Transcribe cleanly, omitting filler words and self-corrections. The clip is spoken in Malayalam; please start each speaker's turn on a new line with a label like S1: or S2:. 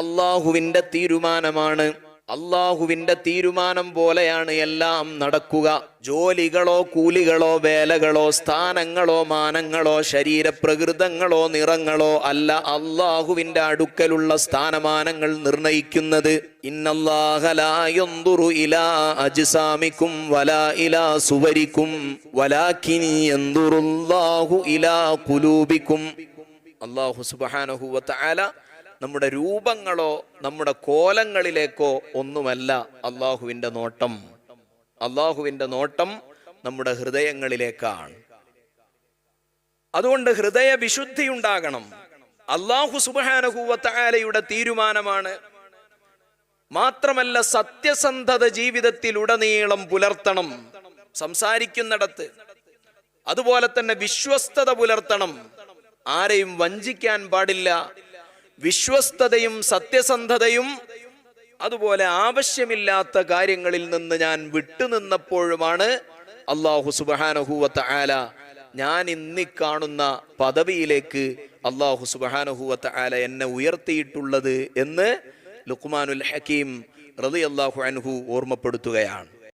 S1: അള്ളാഹുവിന്റെ തീരുമാനമാണ്. അള്ളാഹുവിന്റെ തീരുമാനം പോലെയാണ് എല്ലാം നടക്കുക. ജോലികളോ കൂലികളോ വേലകളോ സ്ഥാനങ്ങളോ മാനങ്ങളോ ശരീരപ്രകൃതങ്ങളോ നിറങ്ങളോ അല്ല അള്ളാഹുവിന്റെ അടുക്കലുള്ള സ്ഥാനമാനങ്ങൾ നിർണയിക്കുന്നത്. ഇന്നല്ലാഹ ലാ യൻദുറു ഇലാ അജ്സാമിക്കും വലാ ഇലാ സുവരിക്കും വലാകിൻ യൻദുറുല്ലാഹു ഇലാ ഖുലൂബിക്കും. അല്ലാഹു സുബ്ഹാനഹു വ തആല നമ്മുടെ രൂപങ്ങളോ നമ്മുടെ കോലങ്ങളിലേക്കോ ഒന്നുമല്ല അള്ളാഹുവിന്റെ നോട്ടം. അള്ളാഹുവിന്റെ നോട്ടം നമ്മുടെ ഹൃദയങ്ങളിലേക്കാണ്. അതുകൊണ്ട് ഹൃദയ വിശുദ്ധി ഉണ്ടാകണം. അള്ളാഹു സുബ്ഹാനഹു വ തആലയുടെ തീരുമാനമാണ്. മാത്രമല്ല സത്യസന്ധത ജീവിതത്തിൽ ഉടനീളം പുലർത്തണം, സംസാരിക്കുന്നിടത്ത്. അതുപോലെ തന്നെ വിശ്വസ്തത പുലർത്തണം, ആരെയും വഞ്ചിക്കാൻ പാടില്ല. വിശ്വസ്തതയും സത്യസന്ധതയും അതുപോലെ ആവശ്യമില്ലാത്ത കാര്യങ്ങളിൽ നിന്ന് ഞാൻ വിട്ടുനിന്നപ്പോഴുമാണ് അല്ലാഹു സുബ്ഹാനഹു വ തആല ഞാൻ ഇന്ന് കാണുന്ന പദവിയിലേക്ക് അല്ലാഹു സുബ്ഹാനഹു വ തആല എന്നെ ഉയർത്തിയിട്ടുള്ളത് എന്ന് ലുഖ്മാനുൽ ഹകീം റളിയല്ലാഹു അൻഹു ഓർമ്മപ്പെടുത്തുകയാണ്.